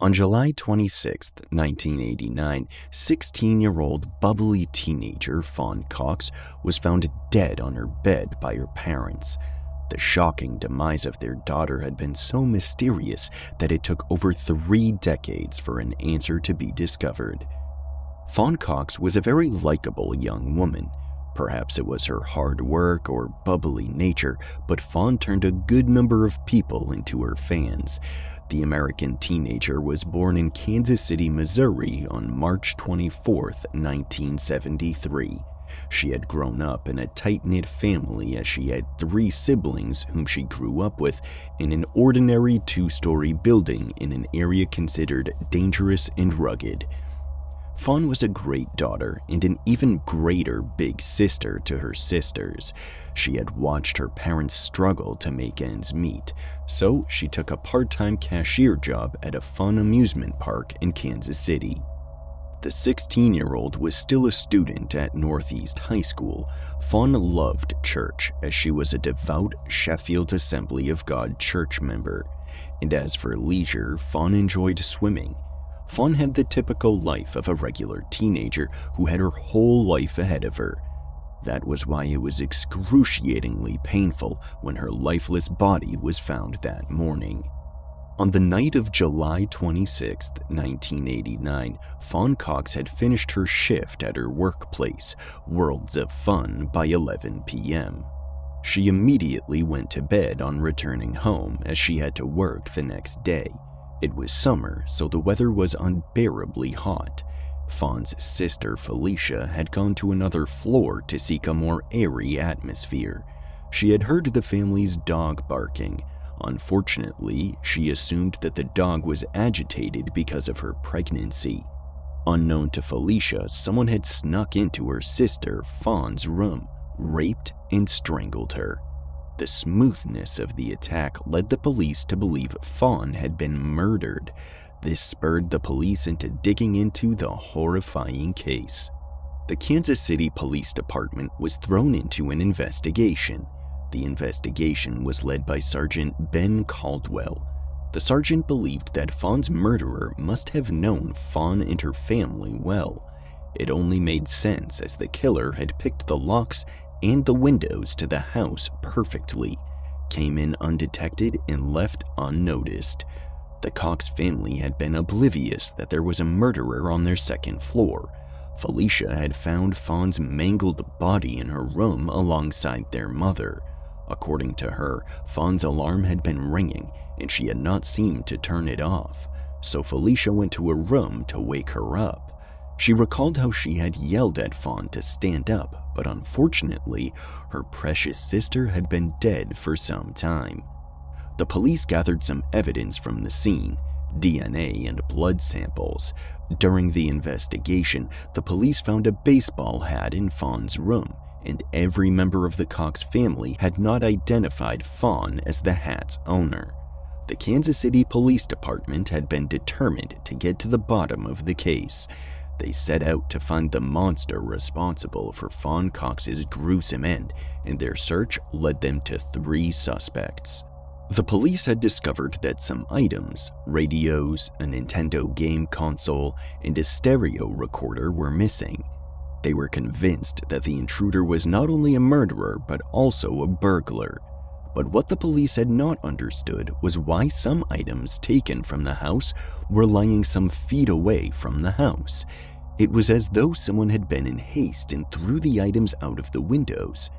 On July 26, 1989, 16-year-old bubbly teenager Fawn Cox was found dead on her bed by her parents. The shocking demise of their daughter had been so mysterious that it took over 3 decades for an answer to be discovered. Fawn Cox was a very likable young woman. Perhaps it was her hard work or bubbly nature, but Fawn turned a good number of people into her fans. The American teenager was born in Kansas City, Missouri on March 24, 1973. She had grown up in a tight-knit family as she had 3 siblings whom she grew up with in an ordinary 2-story building in an area considered dangerous and rugged. Fawn was a great daughter and an even greater big sister to her sisters. She had watched her parents struggle to make ends meet, so she took a part-time cashier job at a fun amusement park in Kansas City. The 16-year-old was still a student at Northeast High School. Fawn loved church as she was a devout Sheffield Assembly of God church member. And as for leisure, Fawn enjoyed swimming. Fawn had the typical life of a regular teenager who had her whole life ahead of her. That was why it was excruciatingly painful when her lifeless body was found that morning. On the night of July 26, 1989, Fawn Cox had finished her shift at her workplace, Worlds of Fun, by 11 p.m. She immediately went to bed on returning home as she had to work the next day. It was summer, so the weather was unbearably hot. Fawn's sister Felicia had gone to another floor to seek a more airy atmosphere. She had heard the family's dog barking. Unfortunately, she assumed that the dog was agitated because of her pregnancy. Unknown to Felicia, someone had snuck into her sister Fawn's room, raped and strangled her. The smoothness of the attack led the police to believe Fawn had been murdered. This spurred the police into digging into the horrifying case. The Kansas City Police Department was thrown into an investigation. The investigation was led by Sergeant Ben Caldwell. The sergeant believed that Fawn's murderer must have known Fawn and her family well. It only made sense as the killer had picked the locks and the windows to the house perfectly, came in undetected and left unnoticed. The Cox family had been oblivious that there was a murderer on their second floor. Felicia had found Fawn's mangled body in her room alongside their mother. According to her, Fawn's alarm had been ringing and she had not seemed to turn it off, so Felicia went to her room to wake her up. She recalled how she had yelled at Fawn to stand up, but unfortunately, her precious sister had been dead for some time. The police gathered some evidence from the scene, DNA and blood samples. During the investigation, the police found a baseball hat in Fawn's room, and every member of the Cox family had not identified Fawn as the hat's owner. The Kansas City Police Department had been determined to get to the bottom of the case. They set out to find the monster responsible for Fawn Cox's gruesome end, and their search led them to 3 suspects. The police had discovered that some items, radios, a Nintendo game console, and a stereo recorder were missing. They were convinced that the intruder was not only a murderer but also a burglar. But what the police had not understood was why some items taken from the house were lying some feet away from the house. It was as though someone had been in haste and threw the items out of the windows.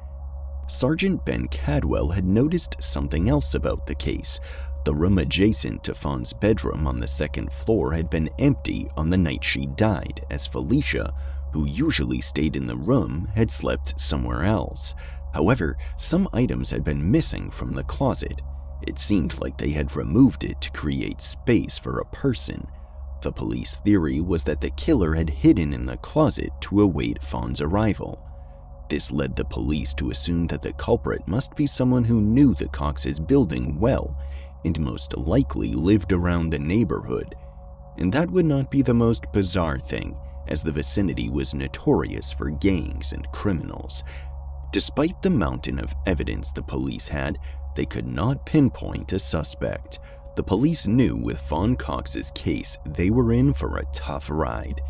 Sergeant Ben Cadwell had noticed something else about the case. The room adjacent to Fawn's bedroom on the second floor had been empty on the night she died, as Felicia, who usually stayed in the room, had slept somewhere else. However, some items had been missing from the closet. It seemed like they had removed it to create space for a person. The police theory was that the killer had hidden in the closet to await Fawn's arrival. This led the police to assume that the culprit must be someone who knew the Cox's building well and most likely lived around the neighborhood. And that would not be the most bizarre thing, as the vicinity was notorious for gangs and criminals. Despite the mountain of evidence the police had, they could not pinpoint a suspect. The police knew with Fawn Cox's case they were in for a tough ride.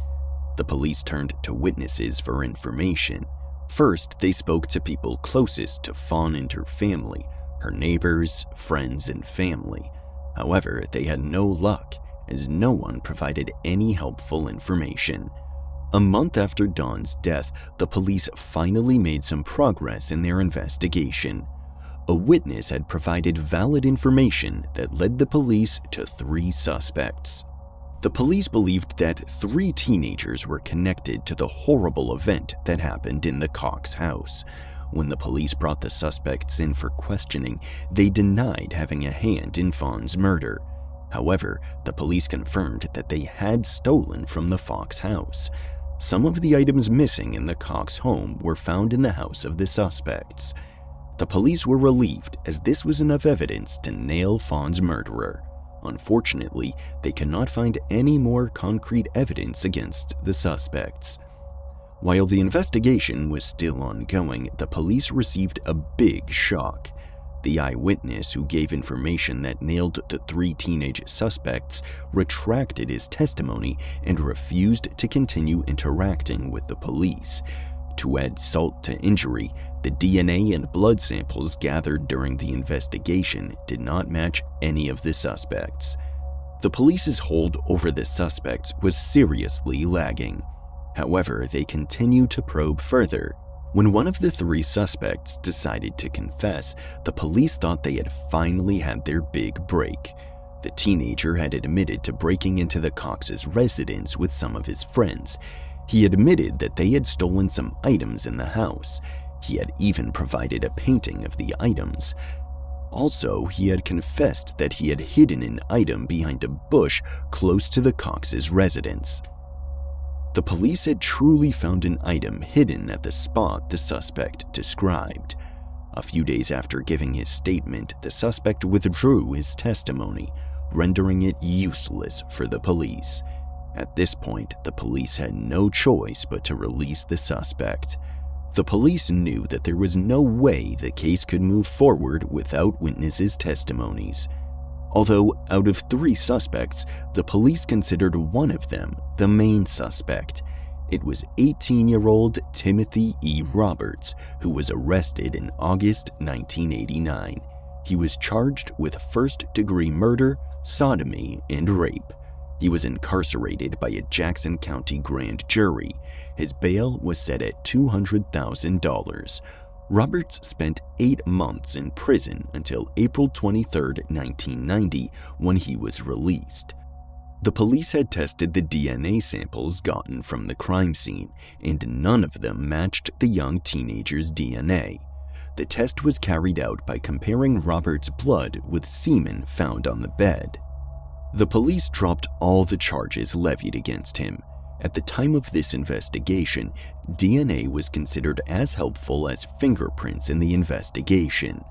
The police turned to witnesses for information. First, they spoke to people closest to Fawn and her family, her neighbors, friends, and family. However, they had no luck, as no one provided any helpful information. A month after Dawn's death, the police finally made some progress in their investigation. A witness had provided valid information that led the police to 3 suspects. The police believed that 3 teenagers were connected to the horrible event that happened in the Cox house. When the police brought the suspects in for questioning, they denied having a hand in Fawn's murder. However, the police confirmed that they had stolen from the Cox house. Some of the items missing in the Cox home were found in the house of the suspects. The police were relieved, as this was enough evidence to nail Fawn's murderer. Unfortunately, they cannot find any more concrete evidence against the suspects. While the investigation was still ongoing, the police received a big shock. The eyewitness who gave information that nailed the 3 teenage suspects retracted his testimony and refused to continue interacting with the police. To add salt to injury, the DNA and blood samples gathered during the investigation did not match any of the suspects. The police's hold over the suspects was seriously lagging. However, they continued to probe further. When one of the 3 suspects decided to confess, the police thought they had finally had their big break. The teenager had admitted to breaking into the Cox's residence with some of his friends. He admitted that they had stolen some items in the house. He had even provided a painting of the items. Also, he had confessed that he had hidden an item behind a bush close to the Cox's residence. The police had truly found an item hidden at the spot the suspect described. A few days after giving his statement, the suspect withdrew his testimony, rendering it useless for the police. At this point, the police had no choice but to release the suspect. The police knew that there was no way the case could move forward without witnesses' testimonies. Although out of 3 suspects, the police considered one of them the main suspect. It was 18-year-old Timothy E. Roberts, who was arrested in August 1989. He was charged with first-degree murder, sodomy, and rape. He was incarcerated by a Jackson County grand jury. His bail was set at $200,000. Roberts spent 8 months in prison until April 23, 1990, when he was released. The police had tested the DNA samples gotten from the crime scene, and none of them matched the young teenager's DNA. The test was carried out by comparing Roberts' blood with semen found on the bed. The police dropped all the charges levied against him. At the time of this investigation, DNA was considered as helpful as fingerprints in the investigation.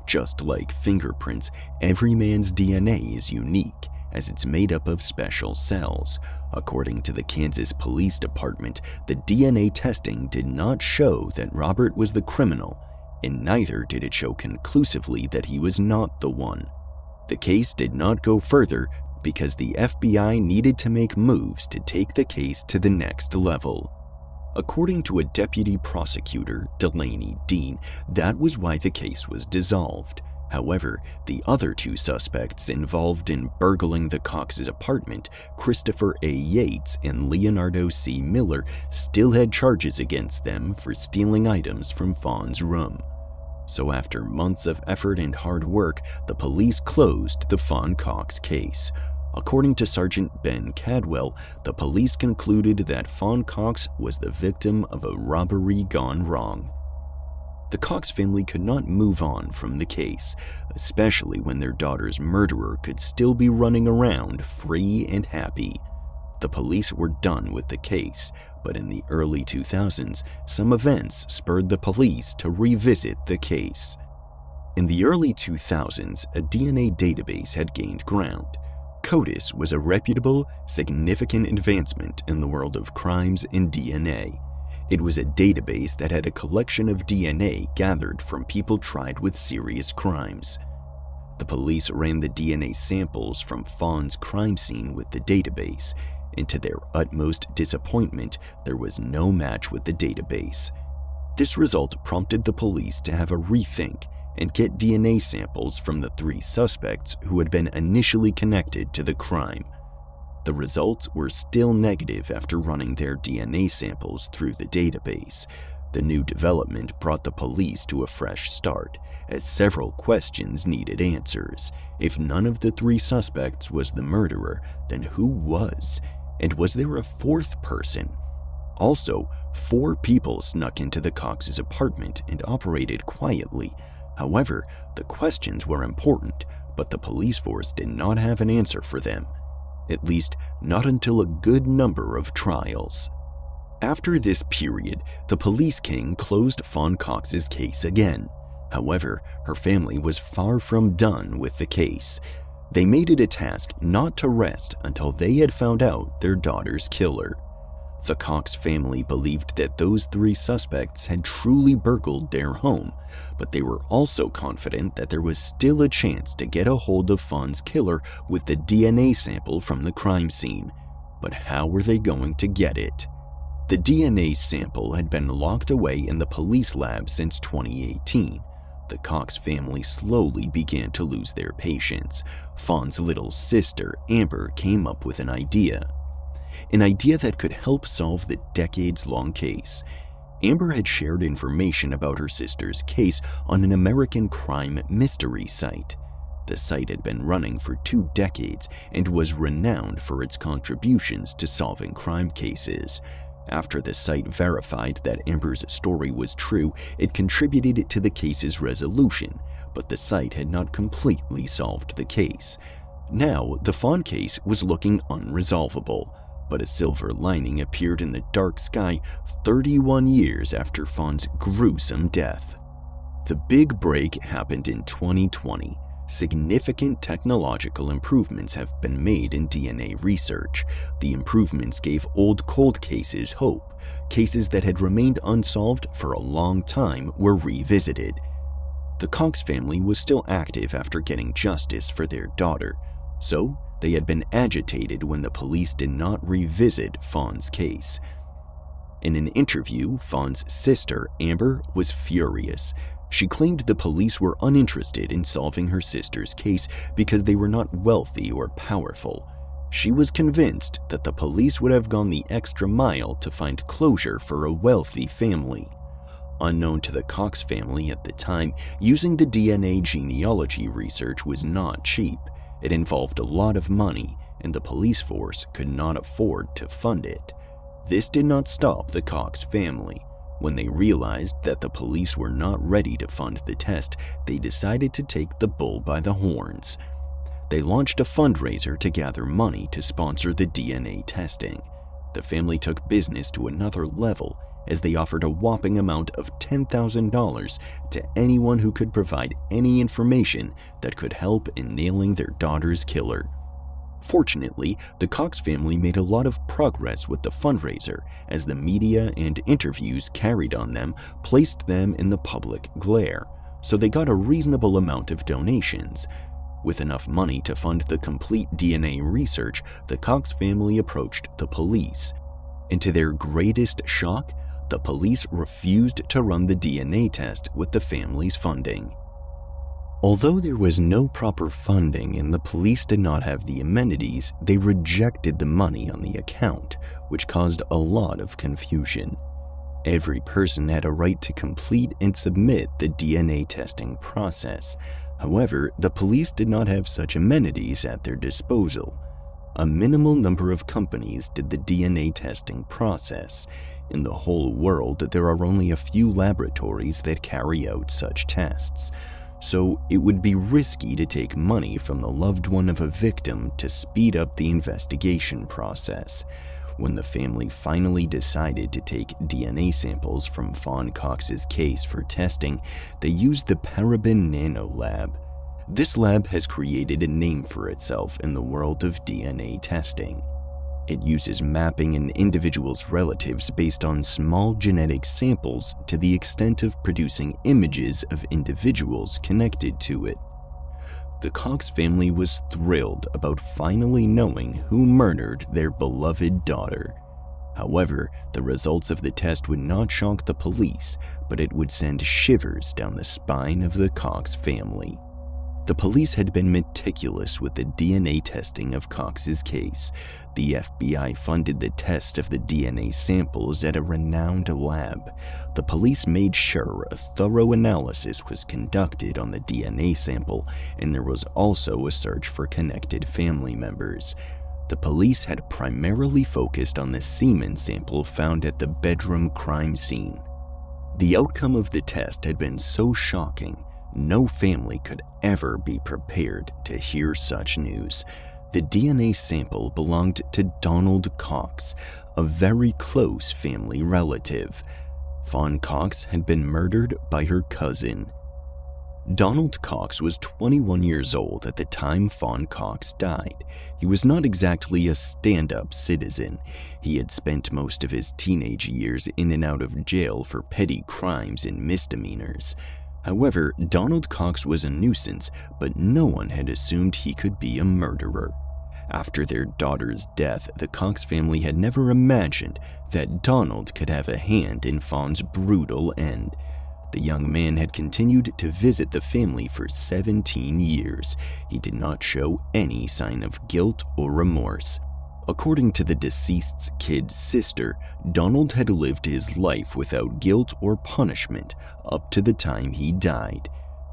Just like fingerprints, every man's DNA is unique, as it's made up of special cells. According to the Kansas Police Department, the DNA testing did not show that Robert was the criminal, and neither did it show conclusively that he was not the one. The case did not go further because the FBI needed to make moves to take the case to the next level. According to a deputy prosecutor, Delaney Dean, that was why the case was dissolved. However, the other 2 suspects involved in burgling the Cox's apartment, Christopher A. Yates and Leonardo C. Miller, still had charges against them for stealing items from Fawn's room. So after months of effort and hard work, the police closed the Fawn Cox case. According to Sergeant Ben Cadwell, the police concluded that Fawn Cox was the victim of a robbery gone wrong. The Cox family could not move on from the case, especially when their daughter's murderer could still be running around free and happy. The police were done with the case, but in the early 2000s, some events spurred the police to revisit the case. In the early 2000s, a DNA database had gained ground. CODIS was a reputable, significant advancement in the world of crimes and DNA. It was a database that had a collection of DNA gathered from people tried with serious crimes. The police ran the DNA samples from Fawn's crime scene with the database, and to their utmost disappointment, there was no match with the database. This result prompted the police to have a rethink and get DNA samples from the 3 suspects who had been initially connected to the crime. The results were still negative after running their DNA samples through the database. The new development brought the police to a fresh start, as several questions needed answers. If none of the 3 suspects was the murderer, then who was? And was there a 4th person? Also, 4 people snuck into the Cox's apartment and operated quietly. However, the questions were important, but the police force did not have an answer for them. At least, not until a good number of trials. After this period, the police king closed Fawn Cox's case again. However, her family was far from done with the case. They made it a task not to rest until they had found out their daughter's killer. The Cox family believed that those 3 suspects had truly burgled their home, but they were also confident that there was still a chance to get a hold of Fawn's killer with the DNA sample from the crime scene. But how were they going to get it? The DNA sample had been locked away in the police lab since 2018. The Cox family slowly began to lose their patience. Fawn's little sister, Amber, came up with an idea that could help solve the decades-long case. Amber had shared information about her sister's case on an American crime mystery site. The site had been running for 2 decades and was renowned for its contributions to solving crime cases. After the site verified that Amber's story was true, it contributed to the case's resolution, but the site had not completely solved the case. Now, the Fawn case was looking unresolvable, but a silver lining appeared in the dark sky 31 years after Fawn's gruesome death. The big break happened in 2020. Significant technological improvements have been made in DNA research. The improvements gave old cold cases hope. Cases that had remained unsolved for a long time were revisited. The Cox family was still active after getting justice for their daughter, so they had been agitated when the police did not revisit Fawn's case. In an interview, Fawn's sister, Amber, was furious. She claimed the police were uninterested in solving her sister's case because they were not wealthy or powerful. She was convinced that the police would have gone the extra mile to find closure for a wealthy family. Unknown to the Cox family at the time, using the DNA genealogy research was not cheap. It involved a lot of money, and the police force could not afford to fund it. This did not stop the Cox family. When they realized that the police were not ready to fund the test, they decided to take the bull by the horns. They launched a fundraiser to gather money to sponsor the DNA testing. The family took business to another level as they offered a whopping amount of $10,000 to anyone who could provide any information that could help in nailing their daughter's killer. Fortunately, the Cox family made a lot of progress with the fundraiser, as the media and interviews carried on them placed them in the public glare, so they got a reasonable amount of donations. With enough money to fund the complete DNA research, the Cox family approached the police. And to their greatest shock, the police refused to run the DNA test with the family's funding. Although there was no proper funding and the police did not have the amenities, they rejected the money on the account, which caused a lot of confusion. Every person had a right to complete and submit the DNA testing process. However, the police did not have such amenities at their disposal. A minimal number of companies did the DNA testing process. In the whole world, there are only a few laboratories that carry out such tests. So it would be risky to take money from the loved one of a victim to speed up the investigation process. When the family finally decided to take DNA samples from Fawn Cox's case for testing, they used the Paraben Nano Lab. This lab has created a name for itself in the world of DNA testing. It uses mapping an individual's relatives based on small genetic samples to the extent of producing images of individuals connected to it. The Cox family was thrilled about finally knowing who murdered their beloved daughter. However, the results of the test would not shock the police, but it would send shivers down the spine of the Cox family. The police had been meticulous with the DNA testing of Cox's case. The FBI funded the test of the DNA samples at a renowned lab. The police made sure a thorough analysis was conducted on the DNA sample, and there was also a search for connected family members. The police had primarily focused on the semen sample found at the bedroom crime scene. The outcome of the test had been so shocking, no family could ever be prepared to hear such news. The DNA sample belonged to Donald Cox, a very close family relative. Fawn Cox had been murdered by her cousin. Donald Cox was 21 years old at the time Fawn Cox died. He was not exactly a stand-up citizen. He had spent most of his teenage years in and out of jail for petty crimes and misdemeanors. However, Donald Cox was a nuisance, but no one had assumed he could be a murderer. After their daughter's death, the Cox family had never imagined that Donald could have a hand in Fawn's brutal end. The young man had continued to visit the family for 17 years. He did not show any sign of guilt or remorse. According to the deceased's kid's sister, Donald had lived his life without guilt or punishment up to the time he died.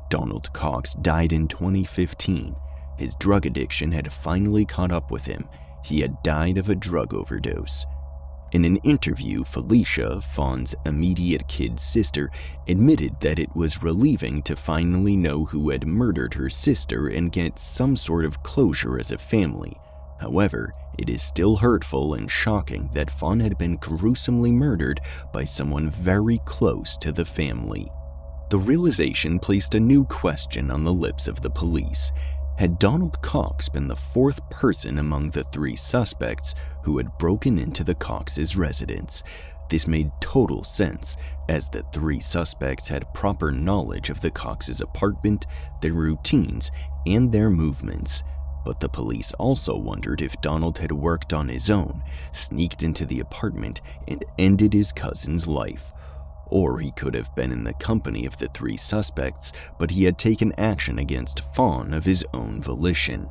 Donald Cox died in 2015. His drug addiction had finally caught up with him. He had died of a drug overdose. In an interview, Felicia, Fawn's immediate kid's sister, admitted that it was relieving to finally know who had murdered her sister and get some sort of closure as a family. However, it is still hurtful and shocking that Fawn had been gruesomely murdered by someone very close to the family. The realization placed a new question on the lips of the police. Had Donald Cox been the fourth person among the three suspects who had broken into the Cox's residence? This made total sense, as the three suspects had proper knowledge of the Cox's apartment, their routines, and their movements. But the police also wondered if Donald had worked on his own, sneaked into the apartment, and ended his cousin's life. Or he could have been in the company of the three suspects, but he had taken action against Fawn of his own volition.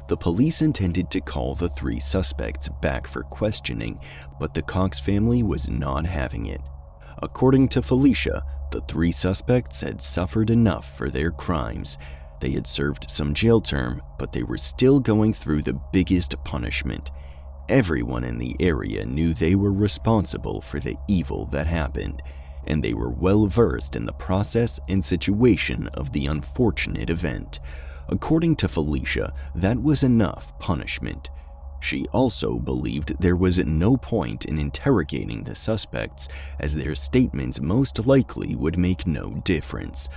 The police intended to call the three suspects back for questioning, but the Cox family was not having it. According to Felicia, the three suspects had suffered enough for their crimes. They had served some jail term, but they were still going through the biggest punishment. Everyone in the area knew they were responsible for the evil that happened, and they were well versed in the process and situation of the unfortunate event. According to Felicia, that was enough punishment. She also believed there was no point in interrogating the suspects, as their statements most likely would make no difference.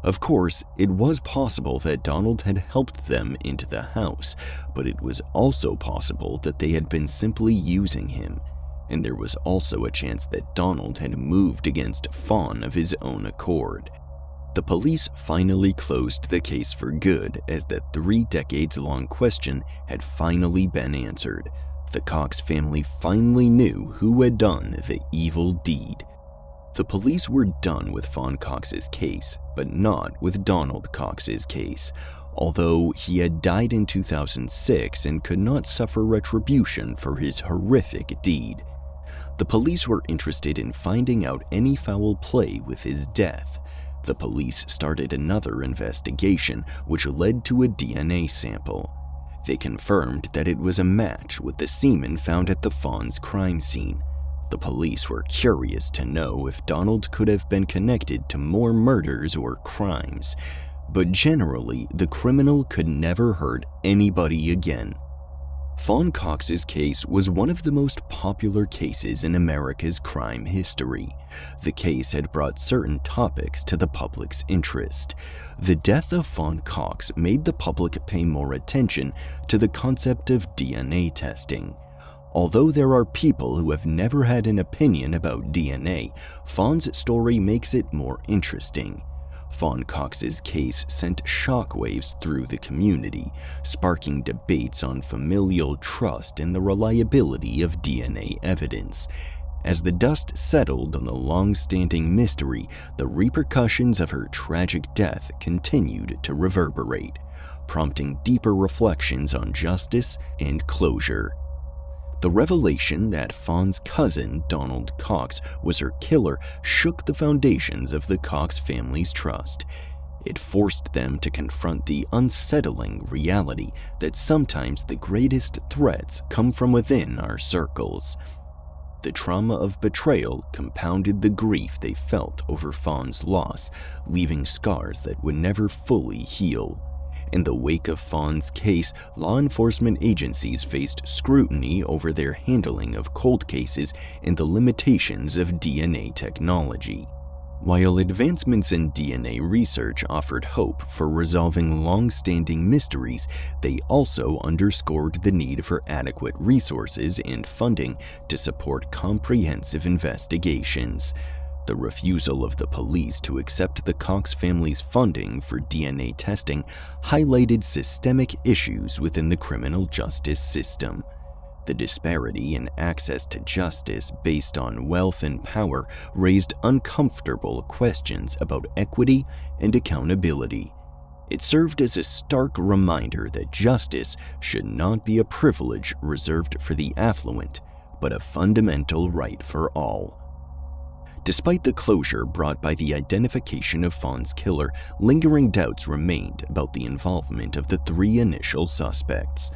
Of course, it was possible that Donald had helped them into the house, but it was also possible that they had been simply using him. And there was also a chance that Donald had moved against Fawn of his own accord. The police finally closed the case for good, as the 3 decades-long question had finally been answered. The Cox family finally knew who had done the evil deed. The police were done with Fawn Cox's case, but not with Donald Cox's case, although he had died in 2006 and could not suffer retribution for his horrific deed. The police were interested in finding out any foul play with his death. The police started another investigation, which led to a DNA sample. They confirmed that it was a match with the semen found at the Fawn's crime scene. The police were curious to know if Donald could have been connected to more murders or crimes, but generally, the criminal could never hurt anybody again. Fawn Cox's case was one of the most popular cases in America's crime history. The case had brought certain topics to the public's interest. The death of Fawn Cox made the public pay more attention to the concept of DNA testing. Although there are people who have never had an opinion about DNA, Fawn's story makes it more interesting. Fawn Cox's case sent shockwaves through the community, sparking debates on familial trust and the reliability of DNA evidence. As the dust settled on the long-standing mystery, the repercussions of her tragic death continued to reverberate, prompting deeper reflections on justice and closure. The revelation that Fawn's cousin, Donald Cox, was her killer shook the foundations of the Cox family's trust. It forced them to confront the unsettling reality that sometimes the greatest threats come from within our circles. The trauma of betrayal compounded the grief they felt over Fawn's loss, leaving scars that would never fully heal. In the wake of Fawn's case, law enforcement agencies faced scrutiny over their handling of cold cases and the limitations of DNA technology. While advancements in DNA research offered hope for resolving long-standing mysteries, they also underscored the need for adequate resources and funding to support comprehensive investigations. The refusal of the police to accept the Cox family's funding for DNA testing highlighted systemic issues within the criminal justice system. The disparity in access to justice based on wealth and power raised uncomfortable questions about equity and accountability. It served as a stark reminder that justice should not be a privilege reserved for the affluent, but a fundamental right for all. Despite the closure brought by the identification of Fawn's killer, lingering doubts remained about the involvement of the three initial suspects.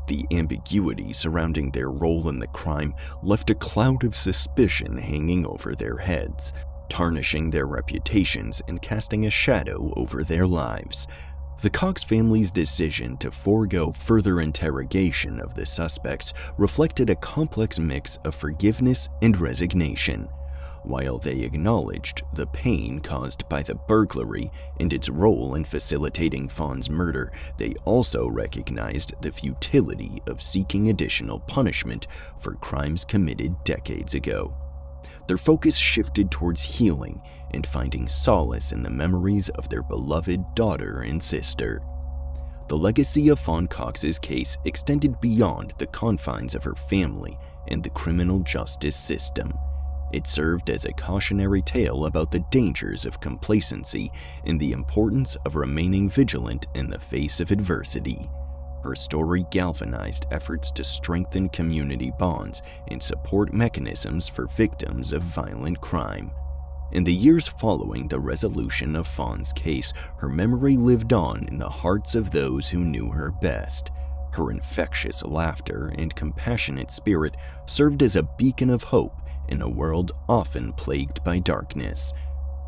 The ambiguity surrounding their role in the crime left a cloud of suspicion hanging over their heads, tarnishing their reputations and casting a shadow over their lives. The Cox family's decision to forego further interrogation of the suspects reflected a complex mix of forgiveness and resignation. While they acknowledged the pain caused by the burglary and its role in facilitating Fawn's murder, they also recognized the futility of seeking additional punishment for crimes committed decades ago. Their focus shifted towards healing and finding solace in the memories of their beloved daughter and sister. The legacy of Fawn Cox's case extended beyond the confines of her family and the criminal justice system. It served as a cautionary tale about the dangers of complacency and the importance of remaining vigilant in the face of adversity. Her story galvanized efforts to strengthen community bonds and support mechanisms for victims of violent crime. In the years following the resolution of Fawn's case, her memory lived on in the hearts of those who knew her best. Her infectious laughter and compassionate spirit served as a beacon of hope in a world often plagued by darkness.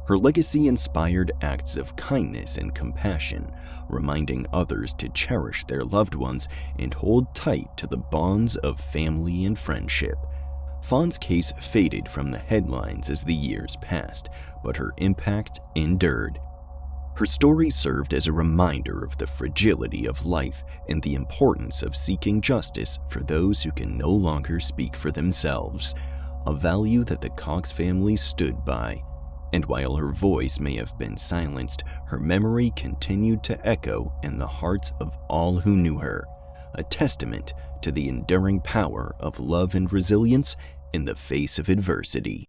Her legacy inspired acts of kindness and compassion, reminding others to cherish their loved ones and hold tight to the bonds of family and friendship. Fawn's case faded from the headlines as the years passed, but her impact endured. Her story served as a reminder of the fragility of life and the importance of seeking justice for those who can no longer speak for themselves, a value that the Cox family stood by. And while her voice may have been silenced, her memory continued to echo in the hearts of all who knew her, a testament to the enduring power of love and resilience in the face of adversity.